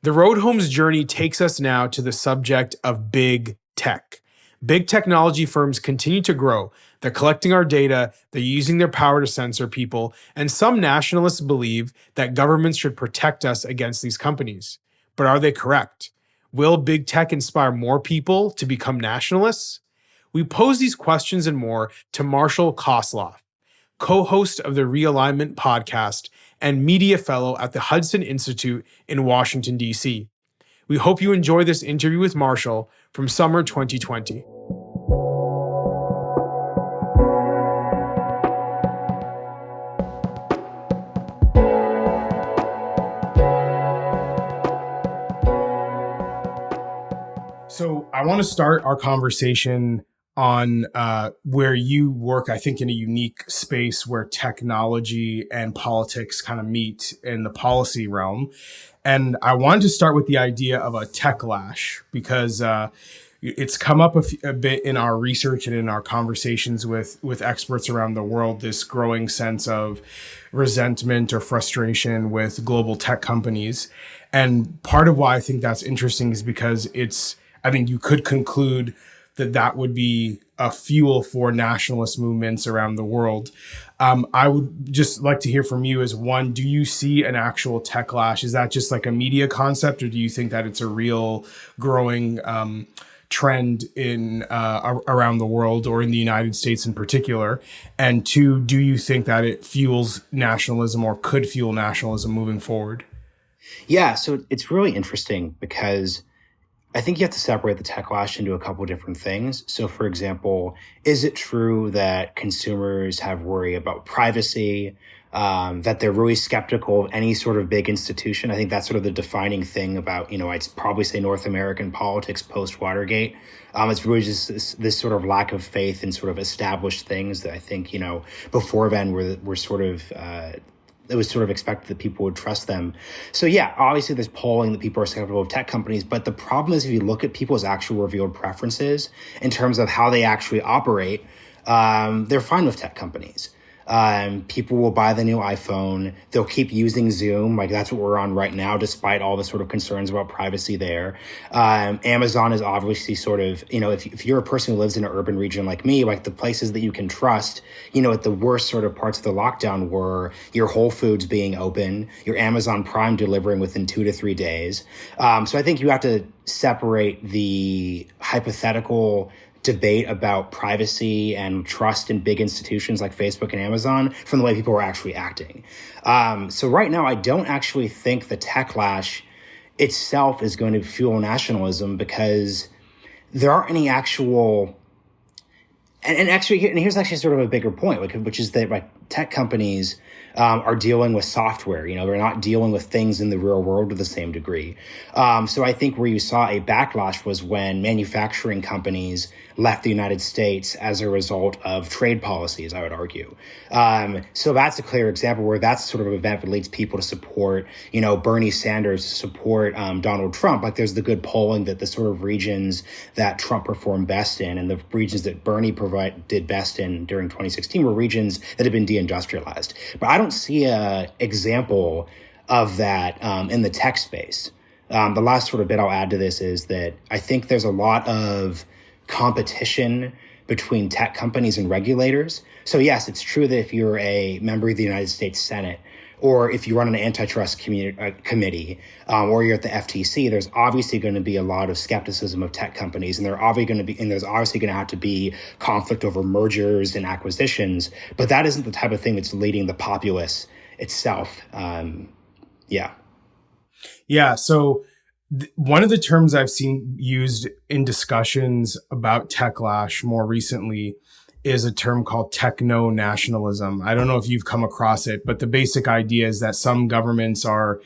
The Road Home's journey takes us now to the subject of big tech. Big technology firms continue to grow. They're collecting our data, they're using their power to censor people, and some nationalists believe that governments should protect us against these companies. But are they correct? Will big tech inspire more people to become nationalists? We pose these questions and more to Marshall Kosloff, co-host of the Realignment podcast and media fellow at the Hudson Institute in Washington, D.C. We hope you enjoy this interview with Marshall from summer 2020. So I want to start our conversation on where you work, I think, in a unique space where technology and politics kind of meet in the policy realm. And I wanted to start with the idea of a tech lash because it's come up a bit in our research and in our conversations with experts around the world, this growing sense of resentment or frustration with global tech companies. And part of why I think that's interesting is because I think you could conclude that would be a fuel for nationalist movements around the world. I would just like to hear from you as one, do you see an actual tech lash? Is that just like a media concept, or do you think that it's a real growing trend in around the world or in the United States in particular? And two, do you think that it fuels nationalism or could fuel nationalism moving forward? Yeah, so it's really interesting because I think you have to separate the tech lash into a couple of different things. So, for example, is it true that consumers have worry about privacy, that they're really skeptical of any sort of big institution? I think that's sort of the defining thing about, I'd probably say North American politics post-Watergate. It's really just this sort of lack of faith in sort of established things that I think, before then were sort of it was sort of expected that people would trust them. So yeah, obviously there's polling that people are skeptical of tech companies, but the problem is if you look at people's actual revealed preferences in terms of how they actually operate, they're fine with tech companies. People will buy the new iPhone. They'll keep using Zoom. Like that's what we're on right now, despite all the sort of concerns about privacy there. Amazon is obviously sort of, if you're a person who lives in an urban region like me, like the places that you can trust, at the worst sort of parts of the lockdown were your Whole Foods being open, your Amazon Prime delivering within 2 to 3 days. So I think you have to separate the hypothetical debate about privacy and trust in big institutions like Facebook and Amazon from the way people are actually acting. So right now, I don't actually think the tech lash itself is going to fuel nationalism because there aren't any actual... And here's actually sort of a bigger point, which is that tech companies are dealing with software. They're not dealing with things in the real world to the same degree. So I think where you saw a backlash was when manufacturing companies left the United States as a result of trade policies, I would argue. So that's a clear example where that's sort of an event that leads people to support, Bernie Sanders, to support Donald Trump. Like there's the good polling that the sort of regions that Trump performed best in and the regions that Bernie did best in during 2016 were regions that had been deindustrialized. But I don't see a example of that in the tech space. The last sort of bit I'll add to this is that I think there's a lot of competition between tech companies and regulators. So yes, it's true that if you're a member of the United States Senate, or if you run an antitrust committee, or you're at the FTC, there's obviously going to be a lot of skepticism of tech companies, and there's obviously going to have to be conflict over mergers and acquisitions. But that isn't the type of thing that's leading the populace itself. Yeah. So one of the terms I've seen used in discussions about tech lash more recently is a term called Techno nationalism. I don't know if you've come across it, but the basic idea is that some governments are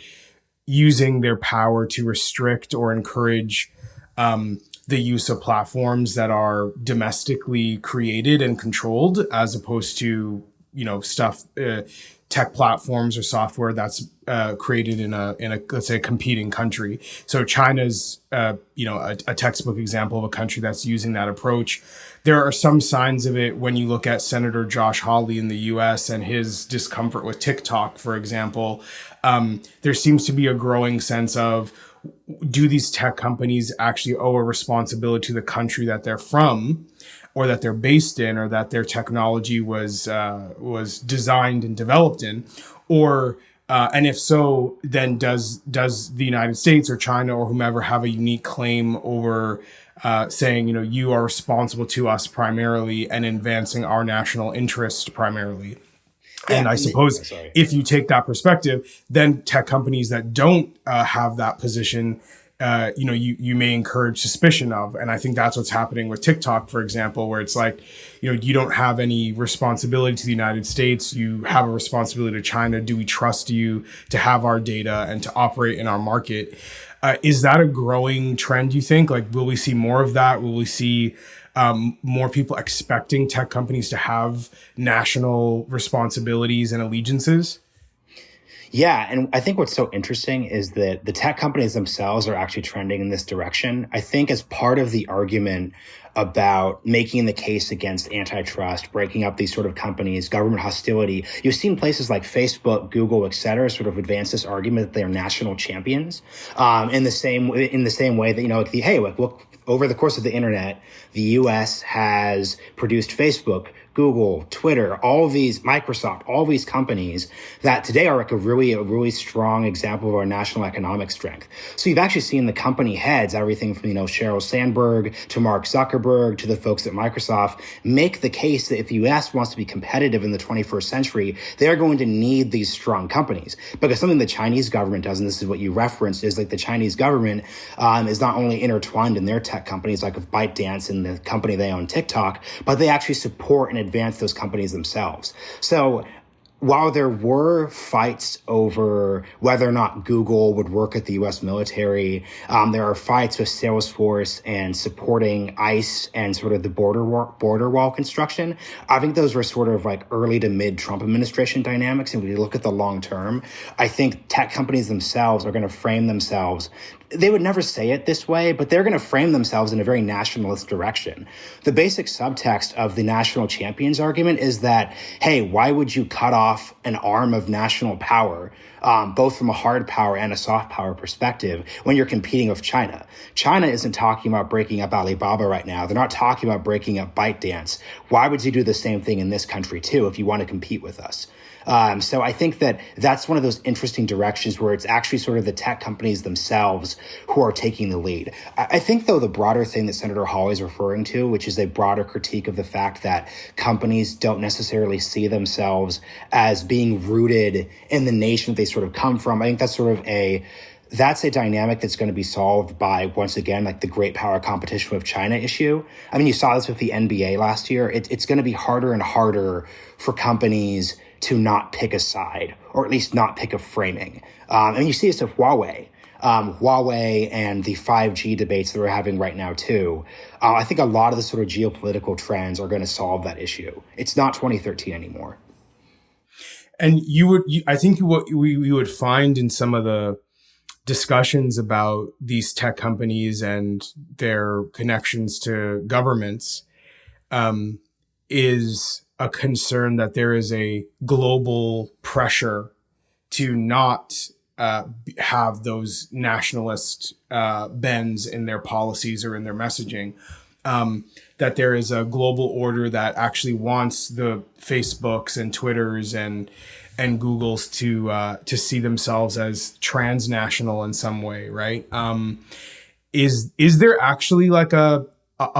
using their power to restrict or encourage the use of platforms that are domestically created and controlled, as opposed to, tech platforms or software that's created in a let's say a competing country. So China's a textbook example of a country that's using that approach. There are some signs of it when you look at Senator Josh Hawley in the US and his discomfort with TikTok, for example. There seems to be a growing sense of do these tech companies actually owe a responsibility to the country that they're from, or that they're based in, or that their technology was designed and developed in, or and if so, then does the United States or China or whomever have a unique claim over saying, you are responsible to us primarily and advancing our national interest primarily? And Yeah, I suppose sorry. if you take that perspective, then tech companies that don't have that position, you may encourage suspicion of. And I think that's what's happening with TikTok, for example, where it's like, you don't have any responsibility to the United States. You have a responsibility to China. Do we trust you to have our data and to operate in our market? Is that a growing trend, you think? Like, will we see more of that? Will we see more people expecting tech companies to have national responsibilities and allegiances? Yeah, and I think what's so interesting is that the tech companies themselves are actually trending in this direction. I think as part of the argument about making the case against antitrust, breaking up these sort of companies, government hostility, you've seen places like Facebook, Google, et cetera, sort of advance this argument that they are national champions. In the same way that, look, over the course of the internet, the U.S. has produced Facebook, Google, Twitter, all these, Microsoft, all these companies that today are like a really strong example of our national economic strength. So you've actually seen the company heads, everything from, Sheryl Sandberg to Mark Zuckerberg to the folks at Microsoft, make the case that if the U.S. wants to be competitive in the 21st century, they're going to need these strong companies. Because something the Chinese government does, and this is what you referenced, is like the Chinese government is not only intertwined in their tech companies like with ByteDance and the company they own, TikTok, but they actually support and advance those companies themselves. So while there were fights over whether or not Google would work at the U.S. military, there are fights with Salesforce and supporting ICE and sort of the border wall construction. I think those were sort of like early to mid Trump administration dynamics. And when you look at the long term, I think tech companies themselves are going to frame themselves. They would never say it this way, but they're going to frame themselves in a very nationalist direction. The basic subtext of the national champions argument is that, hey, why would you cut off an arm of national power, both from a hard power and a soft power perspective, when you're competing with China? China isn't talking about breaking up Alibaba right now. They're not talking about breaking up ByteDance. Why would you do the same thing in this country too if you want to compete with us? So I think that that's one of those interesting directions where it's actually sort of the tech companies themselves who are taking the lead. I think, though, the broader thing that Senator Hawley is referring to, which is a broader critique of the fact that companies don't necessarily see themselves as being rooted in the nation that they sort of come from, I think that's a dynamic that's going to be solved by, once again, like the great power competition with China issue. I mean, you saw this with the NBA last year. It's going to be harder and harder for companies to not pick a side, or at least not pick a framing. And you see this with Huawei. Huawei and the 5G debates that we're having right now too. I think a lot of the sort of geopolitical trends are going to solve that issue. It's not 2013 anymore. And I think what we would find in some of the discussions about these tech companies and their connections to governments is a concern that there is a global pressure to not have those nationalist bends in their policies or in their messaging. That there is a global order that actually wants the Facebooks and Twitters and Googles to see themselves as transnational in some way, right? Is there actually like a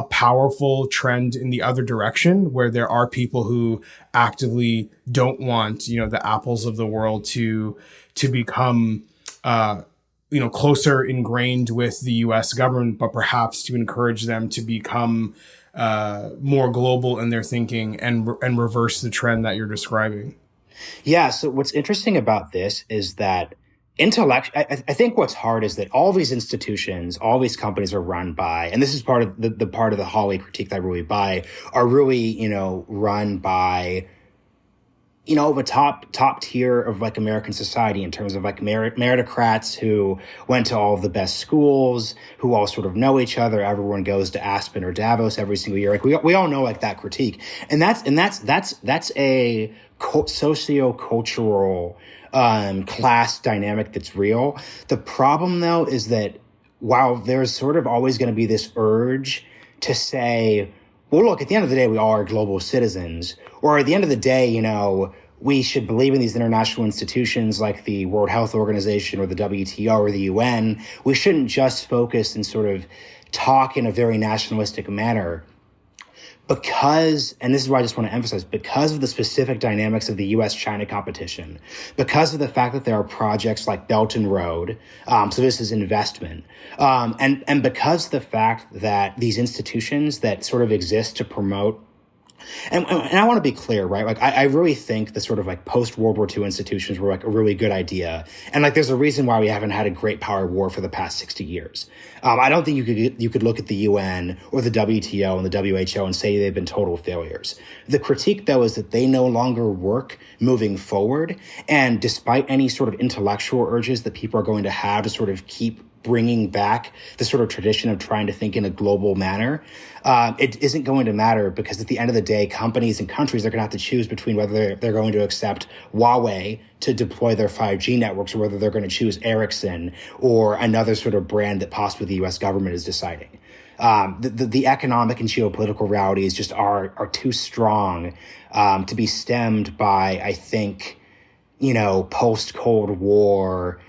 powerful trend in the other direction where there are people who actively don't want, the Apples of the world to become, closer ingrained with the U.S. government, but perhaps to encourage them to become more global in their thinking and reverse the trend that you're describing? Yeah. So what's interesting about this is that I think what's hard is that all these institutions, all these companies are run by, and this is part of the part of the Hawley critique that I really buy, are really, run by, the top tier of like American society in terms of like meritocrats who went to all of the best schools, who all sort of know each other. Everyone goes to Aspen or Davos every single year. Like we all know like that critique, and that's a socio-cultural class dynamic that's real. The problem, though, is that while there's sort of always going to be this urge to say, well, look, at the end of the day, we all are global citizens, or at the end of the day, we should believe in these international institutions like the World Health Organization or the WTO or the UN. We shouldn't just focus and sort of talk in a very nationalistic manner because, and this is why I just want to emphasize, because of the specific dynamics of the US-China competition, because of the fact that there are projects like Belt and Road, so this is investment, and because of the fact that these institutions that sort of exist to promote. And I want to be clear, right? Like, I really think the sort of like post-World War II institutions were like a really good idea. And like, there's a reason why we haven't had a great power war for the past 60 years. I don't think you could look at the UN or the WTO and the WHO and say they've been total failures. The critique, though, is that they no longer work moving forward. And despite any sort of intellectual urges that people are going to have to sort of keep bringing back the sort of tradition of trying to think in a global manner, it isn't going to matter, because at the end of the day, companies and countries are going to have to choose between whether they're going to accept Huawei to deploy their 5G networks or whether they're going to choose Ericsson or another sort of brand that possibly the US government is deciding. The economic and geopolitical realities just are too strong to be stemmed by, I think, post-Cold War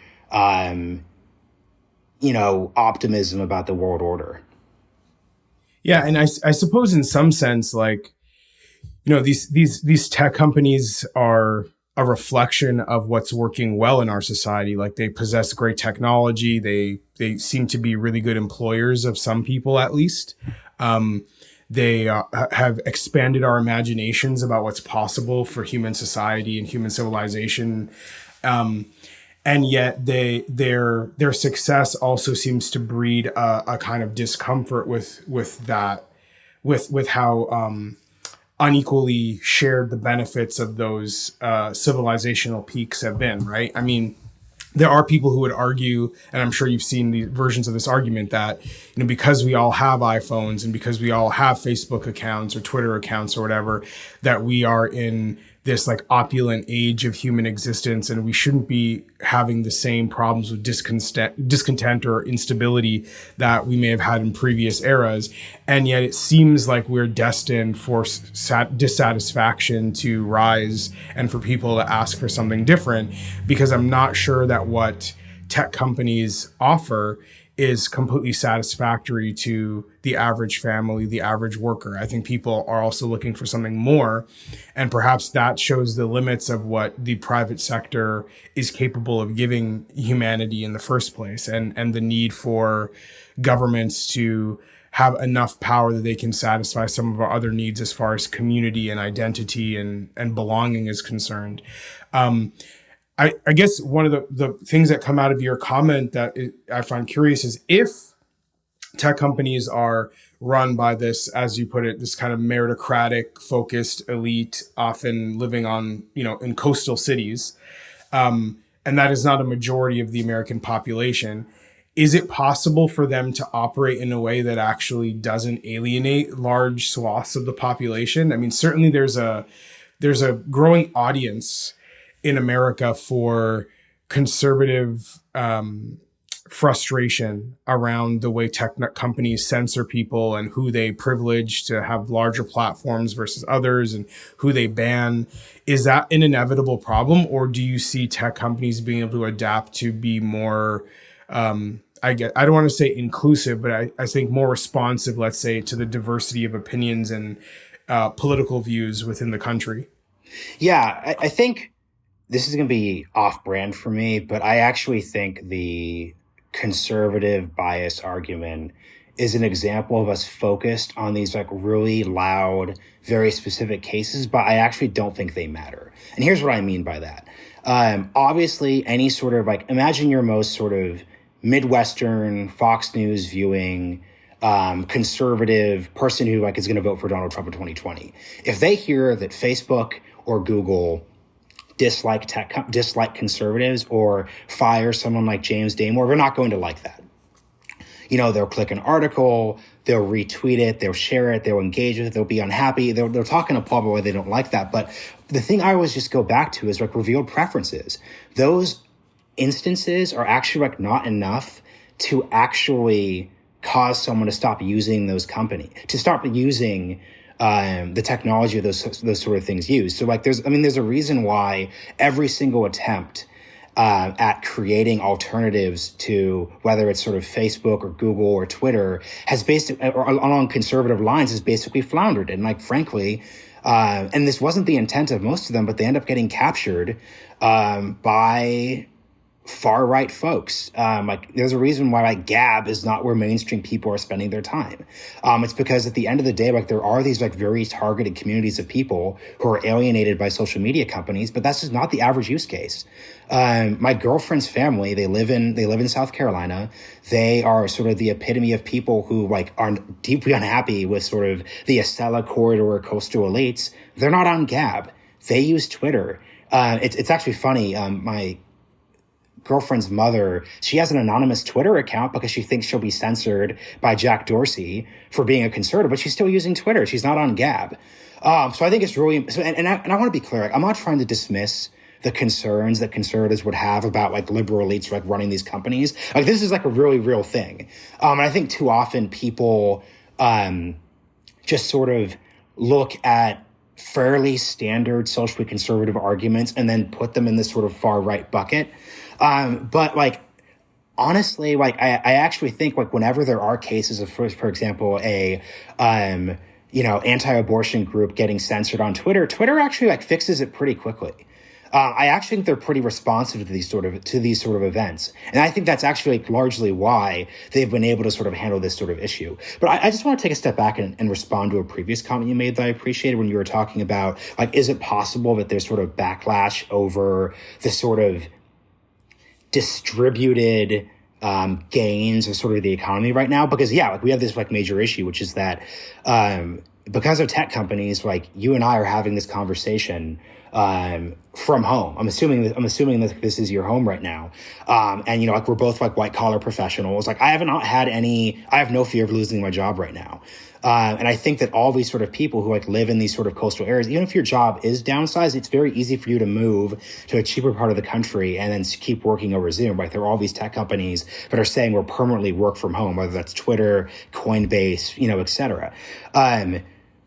optimism about the world order. Yeah, and I suppose in some sense, like, these tech companies are a reflection of what's working well in our society. Like, they possess great technology. They seem to be really good employers of some people, at least. They have expanded our imaginations about what's possible for human society and human civilization. And yet their success also seems to breed a kind of discomfort with how unequally shared the benefits of those civilizational peaks have been, right? I mean, there are people who would argue, and I'm sure you've seen the versions of this argument, that because we all have iPhones and because we all have Facebook accounts or Twitter accounts or whatever, that we are in this like opulent age of human existence, and we shouldn't be having the same problems with discontent or instability that we may have had in previous eras. And yet it seems like we're destined for dissatisfaction to rise and for people to ask for something different, because I'm not sure that what tech companies offer is completely satisfactory to the average family, the average worker. I think people are also looking for something more, and perhaps that shows the limits of what the private sector is capable of giving humanity in the first place, and the need for governments to have enough power that they can satisfy some of our other needs as far as community and identity and belonging is concerned. I guess one of the things that come out of your comment that I find curious is, if tech companies are run by this, as you put it, this kind of meritocratic focused elite, often living on, in coastal cities, and that is not a majority of the American population, is it possible for them to operate in a way that actually doesn't alienate large swaths of the population? I mean, certainly there's a growing audience in America for conservative frustration around the way tech companies censor people and who they privilege to have larger platforms versus others and who they ban. Is that an inevitable problem, or do you see tech companies being able to adapt to be more, I don't want to say inclusive, but I think more responsive, let's say, to the diversity of opinions and political views within the country? Yeah, I think this is going to be off-brand for me, but I actually think the conservative bias argument is an example of us focused on these like really loud, very specific cases, but I actually don't think they matter. And here's what I mean by that. Obviously, any sort of like, imagine your most sort of Midwestern Fox News viewing conservative person who like is going to vote for Donald Trump in 2020. If they hear that Facebook or Google dislike conservatives or fire someone like James Damore, they're not going to like that. They'll click an article, they'll retweet it, they'll share it, they'll engage with it, they'll be unhappy. They're talking to Paul why they don't like that. But the thing I always just go back to is like revealed preferences. Those instances are actually like not enough to actually cause someone to stop using those company, to stop using the technology of those sort of things used. So like there's a reason why every single attempt at creating alternatives to whether it's sort of Facebook or Google or Twitter has basically, or along conservative lines, has basically floundered. And like, frankly, and this wasn't the intent of most of them, but they end up getting captured by far right folks. Like there's a reason why like Gab is not where mainstream people are spending their time. It's because at the end of the day, like there are these like very targeted communities of people who are alienated by social media companies, but that's just not the average use case. My girlfriend's family, they live in South Carolina. They are sort of the epitome of people who like are deeply unhappy with sort of the Acela corridor coastal elites. They're not on Gab. They use Twitter. It's actually funny. My girlfriend's mother, she has an anonymous Twitter account because she thinks she'll be censored by Jack Dorsey for being a conservative, but she's still using Twitter. She's not on Gab. So I think it's really, and I want to be clear. I'm not trying to dismiss the concerns that conservatives would have about like liberal elites like running these companies. Like this is like a really real thing. And I think too often people just sort of look at fairly standard socially conservative arguments and then put them in this sort of far right bucket. But like, honestly, like I actually think like whenever there are cases of, for example, a, anti-abortion group getting censored on Twitter actually like fixes it pretty quickly. I actually think they're pretty responsive to these sort of events. And I think that's actually like largely why they've been able to sort of handle this sort of issue. But I just want to take a step back and respond to a previous comment you made that I appreciated when you were talking about like, is it possible that there's sort of backlash over the sort of distributed gains of sort of the economy right now? Because like we have this like major issue, which is that because of tech companies, like you and I are having this conversation from home. I'm assuming that this is your home right now. And like we're both like white collar professionals. Like I have no fear of losing my job right now. And I think that all these sort of people who like live in these sort of coastal areas, even if your job is downsized, it's very easy for you to move to a cheaper part of the country and then keep working over Zoom. Right? There are all these tech companies that are saying we're permanently work from home, whether that's Twitter, Coinbase, et cetera.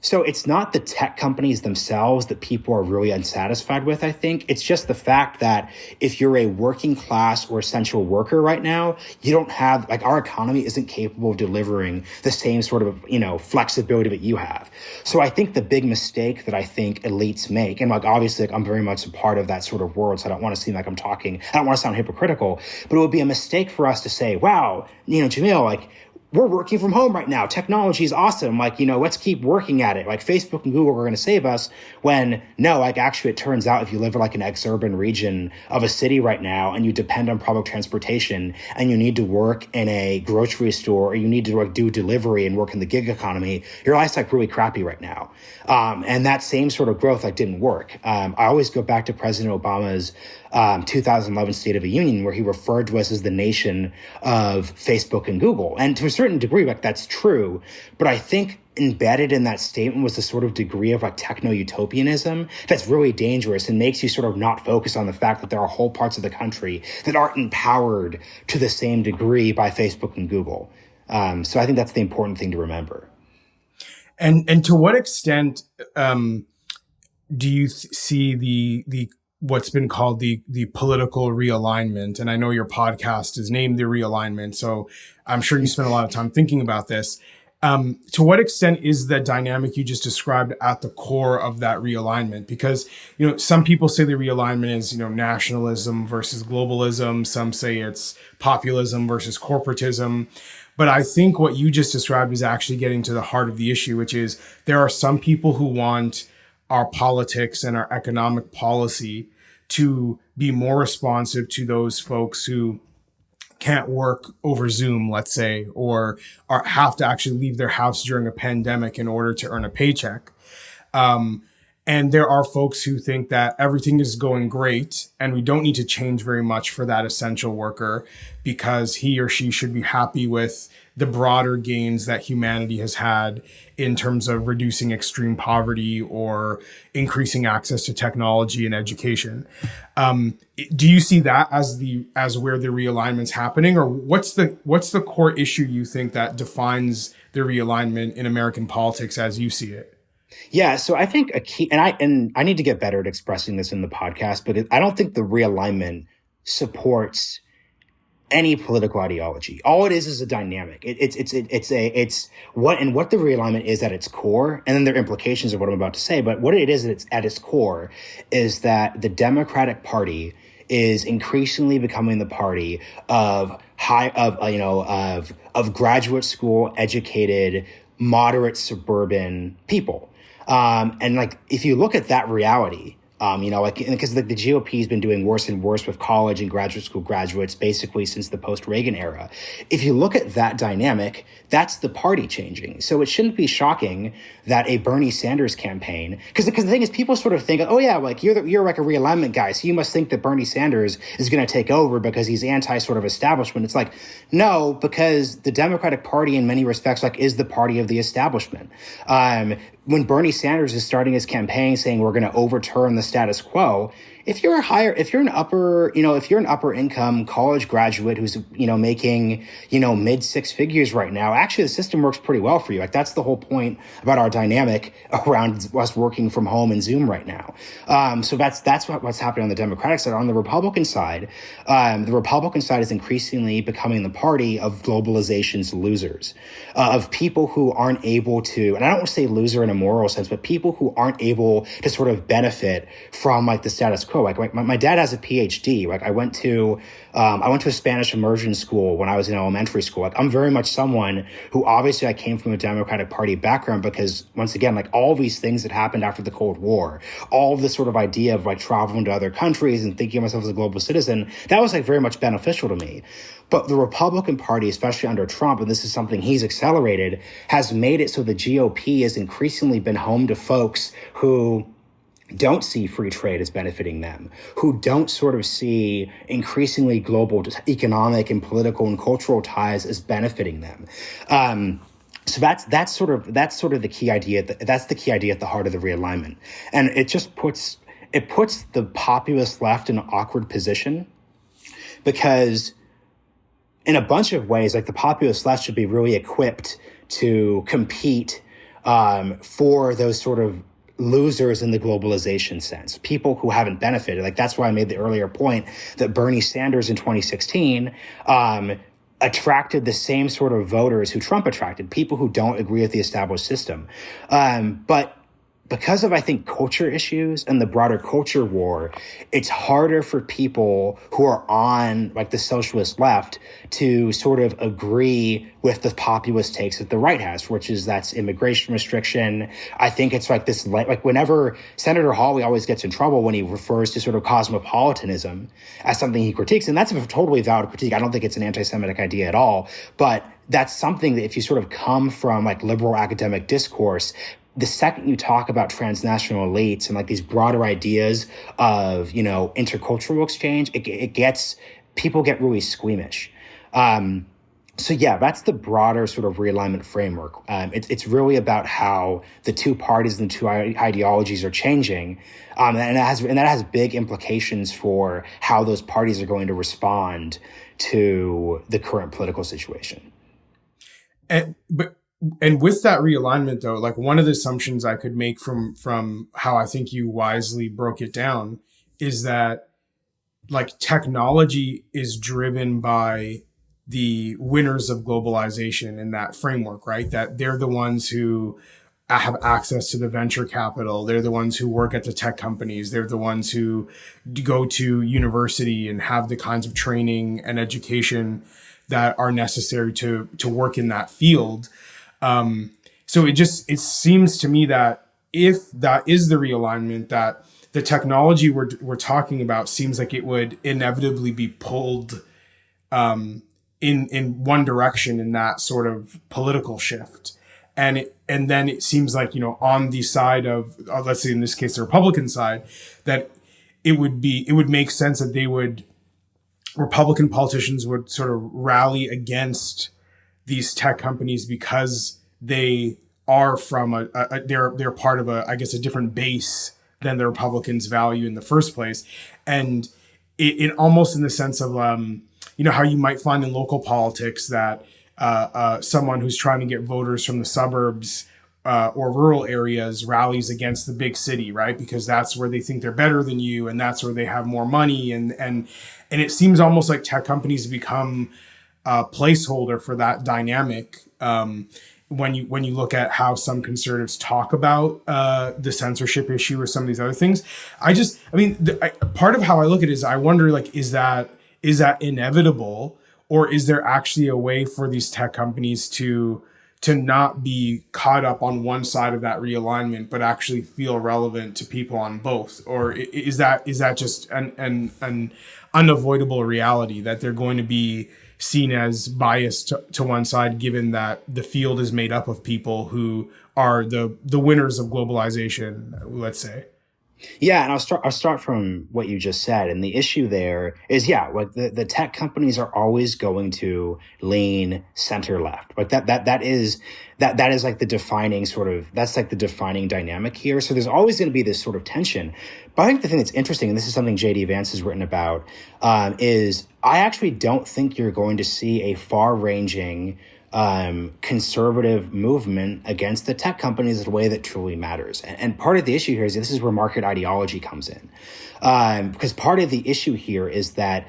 So it's not the tech companies themselves that people are really unsatisfied with, I think. It's just the fact that if you're a working class or essential worker right now, you don't have, like, our economy isn't capable of delivering the same sort of, flexibility that you have. So I think the big mistake that I think elites make, and like, obviously, like, I'm very much a part of that sort of world, so I don't want to seem like I don't want to sound hypocritical, but it would be a mistake for us to say, wow, Jamil, like, we're working from home right now. Technology is awesome. Like, let's keep working at it. Like Facebook and Google are going to save us, when no, like actually it turns out if you live in like an exurban region of a city right now and you depend on public transportation and you need to work in a grocery store or you need to like do delivery and work in the gig economy, your life's like really crappy right now. And that same sort of growth like didn't work. I always go back to President Obama's 2011 State of the Union, where he referred to us as the nation of Facebook and Google. And to a certain degree, like that's true. But I think embedded in that statement was the sort of degree of like techno-utopianism that's really dangerous and makes you sort of not focus on the fact that there are whole parts of the country that aren't empowered to the same degree by Facebook and Google. So I think that's the important thing to remember. And to what extent do you see the what's been called the political realignment? And I know your podcast is named The Realignment, so I'm sure you spend a lot of time thinking about this. To what extent is the dynamic you just described at the core of that realignment? Because, some people say the realignment is, nationalism versus globalism. Some say it's populism versus corporatism. But I think what you just described is actually getting to the heart of the issue, which is there are some people who want our politics and our economic policy to be more responsive to those folks who can't work over Zoom, let's say, or have to actually leave their house during a pandemic in order to earn a paycheck. And And there are folks who think that everything is going great and we don't need to change very much for that essential worker because he or she should be happy with the broader gains that humanity has had in terms of reducing extreme poverty or increasing access to technology and education. Do you see that as where the realignment's happening, or what's the core issue you think that defines the realignment in American politics as you see it? Yeah, so I think a key, and I need to get better at expressing this in the podcast, but I don't think the realignment supports any political ideology. All it is a dynamic. It's what the realignment is at its core, and then there are implications of what I'm about to say. But what it is at its core is that the Democratic Party is increasingly becoming the party of graduate school educated, moderate suburban people. And like, if you look at that reality, because the GOP has been doing worse and worse with college and graduate school graduates basically since the post-Reagan era. If you look at that dynamic, that's the party changing. So it shouldn't be shocking that a Bernie Sanders campaign, because the thing is, people sort of think, oh yeah, like you're like a realignment guy, so you must think that Bernie Sanders is going to take over because he's anti sort of establishment. It's like, no, because the Democratic Party in many respects like is the party of the establishment. When Bernie Sanders is starting his campaign saying we're going to overturn the status quo, if you're an upper income college graduate who's, making, mid six figures right now, actually the system works pretty well for you. Like, that's the whole point about our dynamic around us working from home and Zoom right now. So that's what's happening on the Democratic side. On the Republican side is increasingly becoming the party of globalization's losers, of people who aren't able to, and I don't want to say loser in a moral sense, but people who aren't able to sort of benefit from like the status quo. Like my dad has a PhD. Like I went to a Spanish immersion school when I was in elementary school. Like, I'm very much someone who, obviously, I came from a Democratic Party background because, once again, like all these things that happened after the Cold War, all of this sort of idea of like traveling to other countries and thinking of myself as a global citizen, that was like very much beneficial to me. But the Republican Party, especially under Trump, and this is something he's accelerated, has made it so the GOP has increasingly been home to folks who don't see free trade as benefiting them, who don't sort of see increasingly global economic and political and cultural ties as benefiting them. So that's sort of the key idea. That's the key idea at the heart of the realignment, and it just puts the populist left in an awkward position, because in a bunch of ways, like, the populist left should be really equipped to compete for those sort of losers in the globalization sense, people who haven't benefited. Like, that's why I made the earlier point that Bernie Sanders in 2016 attracted the same sort of voters who Trump attracted, people who don't agree with the established system. But because of, I think, culture issues and the broader culture war, it's harder for people who are on like the socialist left to sort of agree with the populist takes that the right has, that's immigration restriction. I think it's like this, like whenever Senator Hawley always gets in trouble when he refers to sort of cosmopolitanism as something he critiques, and that's a totally valid critique. I don't think it's an anti-Semitic idea at all, but that's something that if you sort of come from like liberal academic discourse, the second you talk about transnational elites and like these broader ideas of, intercultural exchange, people get really squeamish. So yeah, that's the broader sort of realignment framework. It's really about how the two parties and the two ideologies are changing, and that has big implications for how those parties are going to respond to the current political situation. And with that realignment, though, like, one of the assumptions I could make from how I think you wisely broke it down is that, like, technology is driven by the winners of globalization in that framework, right? That they're the ones who have access to the venture capital. They're the ones who work at the tech companies. They're the ones who go to university and have the kinds of training and education that are necessary to work in that field. So it seems to me that if that is the realignment, that the technology we're talking about seems like it would inevitably be pulled in one direction in that sort of political shift. and then it seems like, on the side of, let's say in this case, the Republican side, that it would make sense that Republican politicians would sort of rally against these tech companies because they are from they're part of I guess a different base than the Republicans value in the first place. And it almost in the sense of, how you might find in local politics that someone who's trying to get voters from the suburbs or rural areas rallies against the big city, right? Because that's where they think they're better than you, and that's where they have more money. And it seems almost like tech companies become a placeholder for that dynamic. When you look at how some conservatives talk about the censorship issue or some of these other things, part of how I look at it is I wonder, like, is that inevitable, or is there actually a way for these tech companies to not be caught up on one side of that realignment, but actually feel relevant to people on both? Or is that just an unavoidable reality that they're going to be seen as biased to one side, given that the field is made up of people who are the winners of globalization, let's say? Yeah, and I'll start from what you just said. And the issue there is, like the tech companies are always going to lean center left. Like that is like the defining that's like the defining dynamic here. So there's always going to be this sort of tension. But I think the thing that's interesting, and this is something JD Vance has written about, is I actually don't think you're going to see a far-ranging conservative movement against the tech companies in a way that truly matters. And part of the issue here is this is where market ideology comes in. Because part of the issue here is that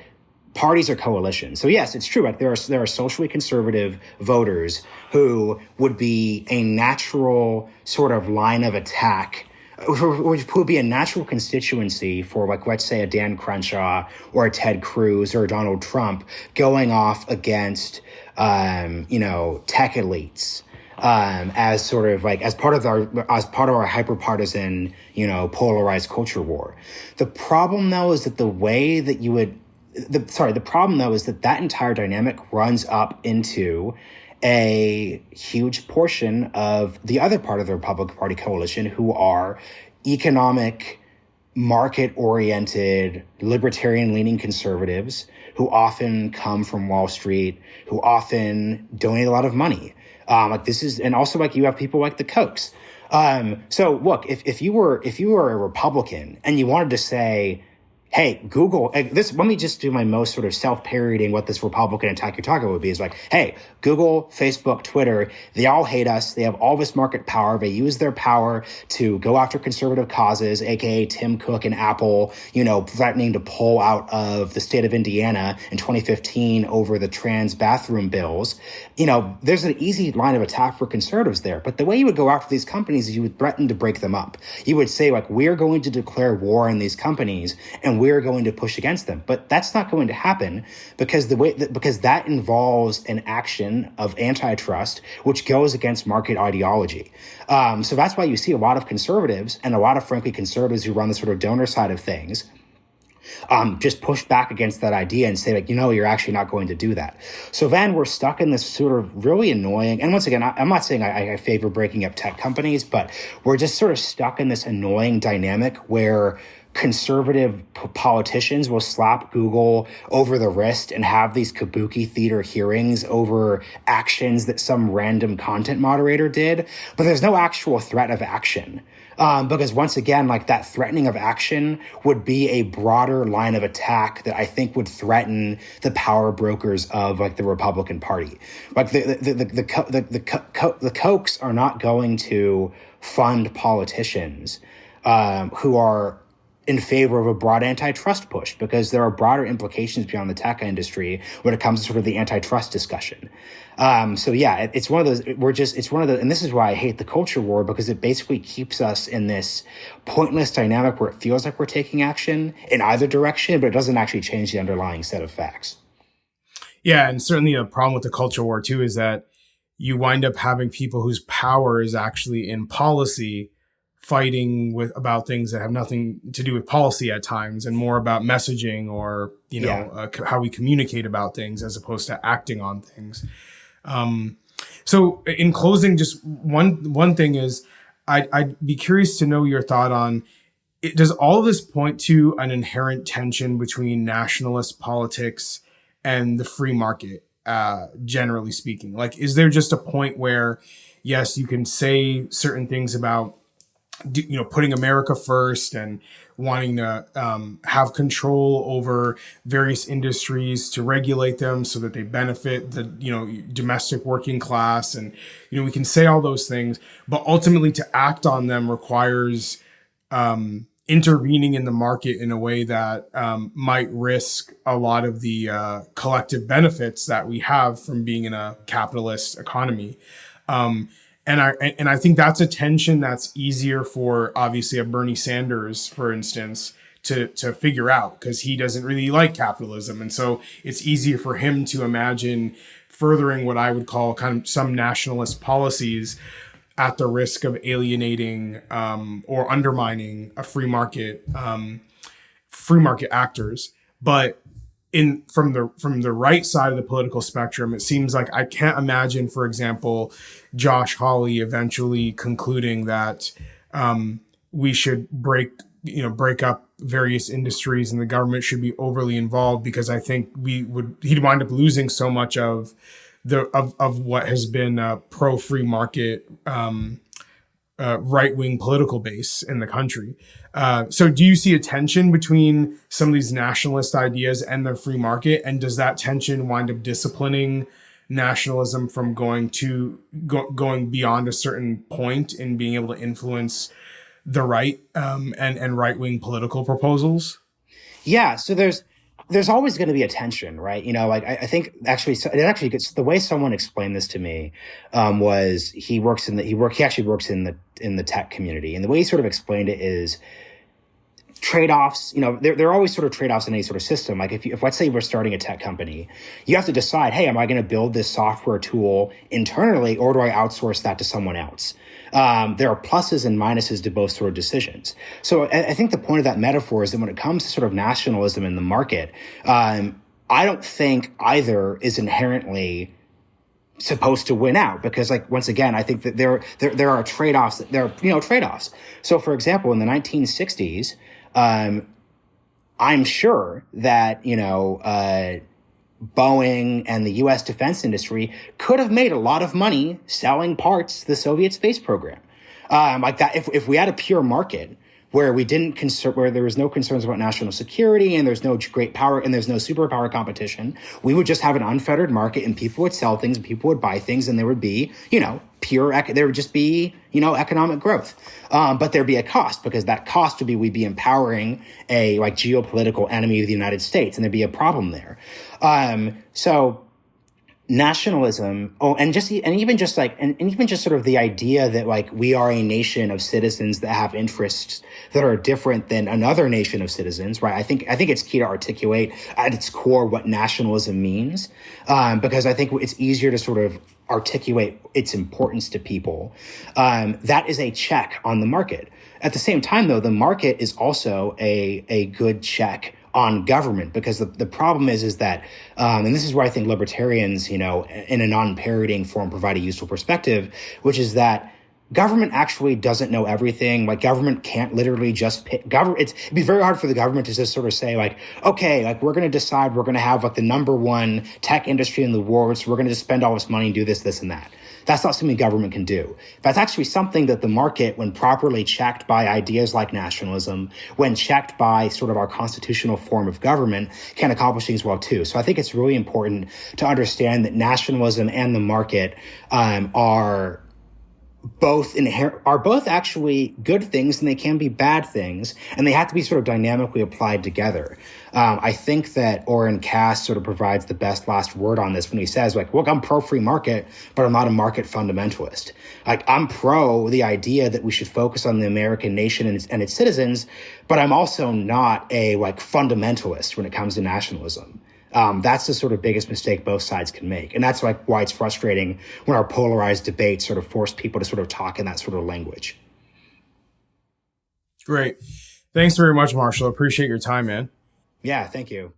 parties are coalitions. So yes, it's true. Like there are socially conservative voters who would be a natural sort of line of attack, which would be a natural constituency for, like, let's say a Dan Crenshaw or a Ted Cruz or a Donald Trump going off against tech elites, as sort of like as part of our hyper-partisan, polarized culture war. The problem though is that that entire dynamic runs up into a huge portion of the other part of the Republican Party coalition, who are economic, market-oriented, libertarian-leaning conservatives who often come from Wall Street, who often donate a lot of money. And also like you have people like the Kochs. So look, if you were a Republican and you wanted to say, hey, Google, let me just do my most sort of self-parodying what this Republican attack you're talking about would be, is like, hey, Google, Facebook, Twitter, they all hate us. They have all this market power. They use their power to go after conservative causes, aka Tim Cook and Apple, threatening to pull out of the state of Indiana in 2015 over the trans bathroom bills. There's an easy line of attack for conservatives there. But the way you would go after these companies is you would threaten to break them up. You would say, like, we're going to declare war on these companies and we're going to push against them. But that's not going to happen because that involves an action of antitrust, which goes against market ideology. So that's why you see a lot of conservatives and a lot of, frankly, conservatives who run the sort of donor side of things just push back against that idea and say, like, you're actually not going to do that. So then we're stuck in this sort of really annoying, and once again, I'm not saying I favor breaking up tech companies, but we're just sort of stuck in this annoying dynamic where conservative politicians will slap Google over the wrist and have these kabuki theater hearings over actions that some random content moderator did, but there's no actual threat of action. Because once again, like, that threatening of action would be a broader line of attack that I think would threaten the power brokers of, like, the Republican Party. Like the Kochs are not going to fund politicians who are in favor of a broad antitrust push, because there are broader implications beyond the tech industry when it comes to sort of the antitrust discussion. It's one of those, and this is why I hate the culture war, because it basically keeps us in this pointless dynamic where it feels like we're taking action in either direction, but it doesn't actually change the underlying set of facts. Yeah, and certainly a problem with the culture war too is that you wind up having people whose power is actually in policy fighting about things that have nothing to do with policy at times, and more about messaging or how we communicate about things as opposed to acting on things. So in closing, just one thing is, I'd be curious to know your thought on it. Does all of this point to an inherent tension between nationalist politics and the free market, generally speaking? Like, is there just a point where, yes, you can say certain things about putting America first and wanting to have control over various industries to regulate them so that they benefit the domestic working class, and we can say all those things, but ultimately to act on them requires intervening in the market in a way that might risk a lot of the collective benefits that we have from being in a capitalist economy. And I think that's a tension that's easier for obviously a Bernie Sanders, for instance, to figure out, because he doesn't really like capitalism. And so it's easier for him to imagine furthering what I would call kind of some nationalist policies at the risk of alienating or undermining a free market actors. But from the right side of the political spectrum, it seems like I can't imagine, for example, Josh Hawley eventually concluding that we should break up various industries and the government should be overly involved, because I think he'd wind up losing so much of what has been a pro free market right-wing political base in the country. So do you see a tension between some of these nationalist ideas and the free market? And does that tension wind up disciplining nationalism from going beyond a certain point in being able to influence the right and right-wing political proposals? Yeah, so there's always going to be a tension, right? Like I think actually gets, the way someone explained this to me was he actually works in the tech community, and the way he sort of explained it is trade-offs. There are always sort of trade-offs in any sort of system. Like if let's say we're starting a tech company, you have to decide, hey, am I going to build this software tool internally, or do I outsource that to someone else? There are pluses and minuses to both sort of decisions. So I think the point of that metaphor is that when it comes to sort of nationalism in the market, I don't think either is inherently supposed to win out, because, like, once again, I think that there are trade-offs. There are trade-offs. So, for example, in the 1960s, I'm sure that Boeing and the U.S. defense industry could have made a lot of money selling parts to the Soviet space program. Like that, if we had a pure market where where there was no concerns about national security and there's no great power and there's no superpower competition, we would just have an unfettered market and people would sell things and people would buy things and there would be, there would just be, economic growth. But there'd be a cost, because that cost would be, we'd be empowering a geopolitical enemy of the United States, and there'd be a problem there. So nationalism, and even just sort of the idea that we are a nation of citizens that have interests that are different than another nation of citizens, right? I think it's key to articulate at its core what nationalism means, because I think it's easier to sort of articulate its importance to people. That is a check on the market. At the same time, though, the market is also a good check on government, because the problem is that, and this is where I think libertarians, in a non-parodying form, provide a useful perspective, which is that government actually doesn't know everything. Government can't literally just pick it'd be very hard for the government to just sort of say okay, we're going to decide we're going to have the number one tech industry in the world, so we're going to just spend all this money and do this and that. That's not something government can do. That's actually something that the market, when properly checked by ideas like nationalism, when checked by sort of our constitutional form of government, can accomplish things well too. So I think it's really important to understand that nationalism and the market are both actually good things, and they can be bad things, and they have to be sort of dynamically applied together. I think that Oren Cass sort of provides the best last word on this when he says, look, I'm pro free market, but I'm not a market fundamentalist. I'm pro the idea that we should focus on the American nation and its citizens, but I'm also not a fundamentalist when it comes to nationalism. That's the sort of biggest mistake both sides can make. And that's why it's frustrating when our polarized debates sort of force people to sort of talk in that sort of language. Great. Thanks very much, Marshall. Appreciate your time, man. Yeah, thank you.